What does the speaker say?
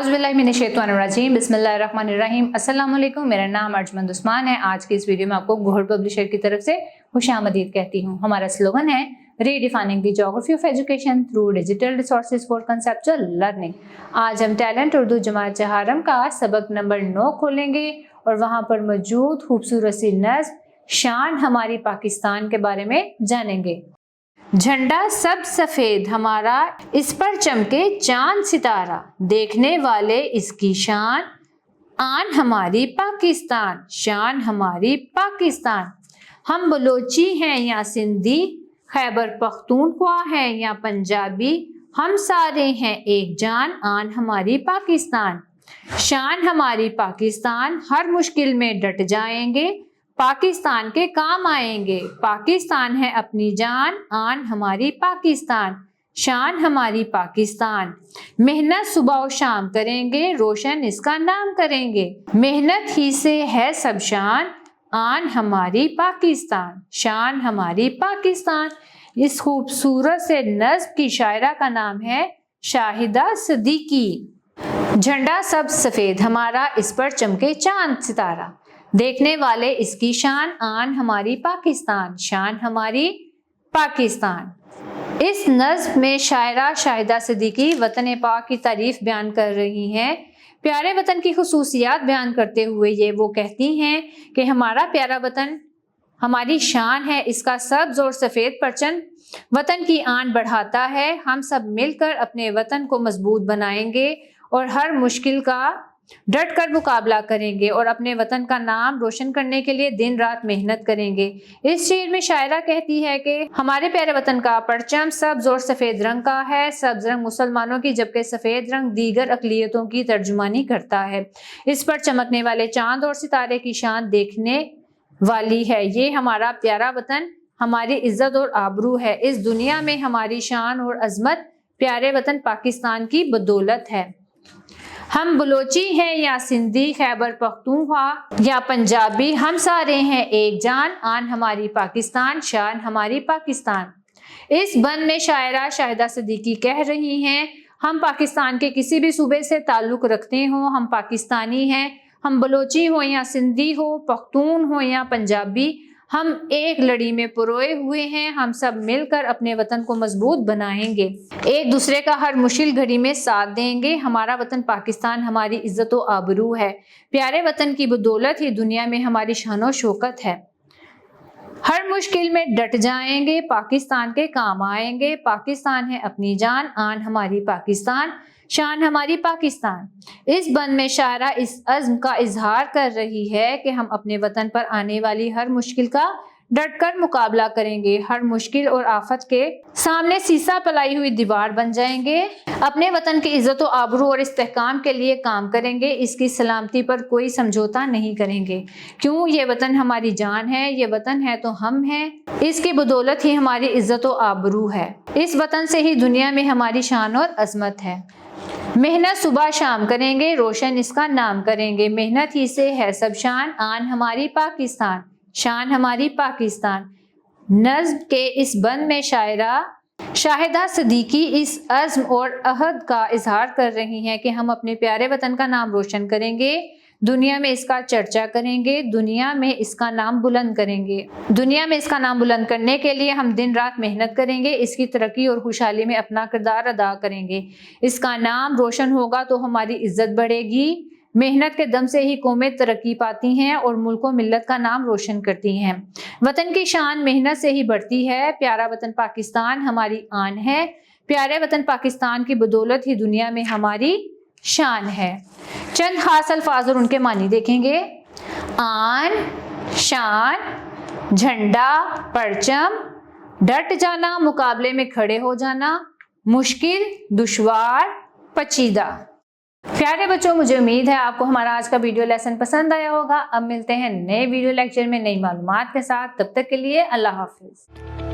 औज़ुबिल्लाहिमिनश्शैतानिर्रजीम बिस्मिल्लाहिर्रहमानिर्रहीम। अस्सलाम वालेकुम। मेरा नाम अर्जमंद उस्मान है। आज की इस वीडियो में आपको गौहर पब्लिशर की तरफ से खुशामदीद कहती हूँ। हमारा स्लोगन है redefining the geography of education through digital resources for conceptual learning. आज हम टैलेंट उर्दू जमात चहारम का सबक नंबर 9 खोलेंगे और वहाँ पर मौजूद खूबसूरत सी नज़्म शान हमारी पाकिस्तान के बारे में जानेंगे। झंडा सब सफेद हमारा, इस पर चमके चांद सितारा, देखने वाले इसकी शान, आन हमारी पाकिस्तान, शान हमारी पाकिस्तान। हम बलोची हैं या सिंधी, खैबर पख्तूनख्वा हैं या पंजाबी, हम सारे हैं एक जान, आन हमारी पाकिस्तान, शान हमारी पाकिस्तान। हर मुश्किल में डट जाएंगे, पाकिस्तान के काम आएंगे, पाकिस्तान है अपनी जान, आन हमारी पाकिस्तान, शान हमारी पाकिस्तान। मेहनत सुबह और शाम करेंगे, रोशन इसका नाम करेंगे, मेहनत ही से है सब शान, आन हमारी पाकिस्तान, शान हमारी पाकिस्तान। इस खूबसूरत से नज़्म की शायरा का नाम है शाहिदा सिद्दीकी। झंडा सब सफेद हमारा, इस पर चमके चांद सितारा, देखने वाले इसकी शान, आन हमारी पाकिस्तान, शान हमारी पाकिस्तान। इस नज़्म में शायरा शाहिदा सिद्दीकी वतन पाक की तारीफ बयान कर रही हैं। प्यारे वतन की खुसूसियात बयान करते हुए ये वो कहती हैं कि हमारा प्यारा वतन हमारी शान है, इसका सब्ज और सफ़ेद परचम वतन की आन बढ़ाता है। हम सब मिलकर अपने वतन को मजबूत बनाएंगे और हर मुश्किल का डट कर मुकाबला करेंगे और अपने वतन का नाम रोशन करने के लिए दिन रात मेहनत करेंगे। इस शेर में शायरा कहती है कि हमारे प्यारे वतन का परचम सब्ज और सफ़ेद रंग का है। सब्ज रंग मुसलमानों की, जबकि सफ़ेद रंग दीगर अक़लियतों की तर्जुमानी करता है। इस पर चमकने वाले चांद और सितारे की शान देखने वाली है। ये हमारा प्यारा वतन हमारी इज्जत और आबरू है। इस दुनिया में हमारी शान और अजमत प्यारे वतन पाकिस्तान की बदौलत है। हम बलोची हैं या सिंधी, खैबर पख्तूनख्वा या पंजाबी, हम सारे हैं एक जान, आन हमारी पाकिस्तान, शान हमारी पाकिस्तान। इस बंद में शायरा शाहिदा सिद्दीकी कह रही हैं, हम पाकिस्तान के किसी भी सूबे से ताल्लुक़ रखते हों, हम पाकिस्तानी हैं। हम बलोची हो या सिंधी हो, पख्तून हो या पंजाबी, हम एक लड़ी में पुरोए हुए हैं। हम सब मिलकर अपने वतन को मजबूत बनाएंगे, एक दूसरे का हर मुश्किल घड़ी में साथ देंगे। हमारा वतन पाकिस्तान हमारी इज्जत और आबरू है। प्यारे वतन की बदौलत ही दुनिया में हमारी शान और शौकत है। हर मुश्किल में डट जाएंगे, पाकिस्तान के काम आएंगे, पाकिस्तान है अपनी जान, आन हमारी पाकिस्तान, शान हमारी पाकिस्तान। इस बंद में शायरा इस अज़्म का इजहार कर रही है कि हम अपने वतन पर आने वाली हर मुश्किल का डट कर मुकाबला करेंगे, हर मुश्किल और आफत के सामने सीसा पलाई हुई दीवार बन जाएंगे, अपने वतन की इज्जत और आबरू और इस्तेहकाम के लिए काम करेंगे, इसकी सलामती पर कोई समझौता नहीं करेंगे। क्यों, ये वतन हमारी जान है, ये वतन है तो हम हैं, इसकी बदौलत ही हमारी इज्जत और आबरू है। इस वतन से ही दुनिया में हमारी शान और अजमत है। मेहनत सुबह शाम करेंगे, रोशन इसका नाम करेंगे, मेहनत ही से है सब शान, आन हमारी पाकिस्तान, शान हमारी पाकिस्तान। नज़्म के इस बंद में शायरा शाहिदा सिद्दीकी इस अज़्म और अहद का इजहार कर रही हैं कि हम अपने प्यारे वतन का नाम रोशन करेंगे, दुनिया में इसका चर्चा करेंगे, दुनिया में इसका नाम बुलंद करेंगे। दुनिया में इसका नाम बुलंद करने के लिए हम दिन रात मेहनत करेंगे, इसकी तरक्की और खुशहाली में अपना किरदार अदा करेंगे। इसका नाम रोशन होगा तो हमारी इज्जत बढ़ेगी। मेहनत के दम से ही कौमें तरक्की पाती हैं और मुल्क व मिल्लत का नाम रोशन करती हैं। वतन की शान मेहनत से ही बढ़ती है। प्यारा वतन पाकिस्तान हमारी आन है। प्यारे वतन पाकिस्तान की बदौलत ही दुनिया में हमारी शान है। चंद खास अल्फाज और उनके मानी देखेंगे। आन, शान, झंडा, परचम, डट जाना, मुकाबले में खड़े हो जाना, मुश्किल, दुश्वार, पचीदा। प्यारे बच्चों, मुझे उम्मीद है आपको हमारा आज का वीडियो लेसन पसंद आया होगा। अब मिलते हैं नए वीडियो लेक्चर में नई मालूमात के साथ। तब तक के लिए अल्लाह हाफिज।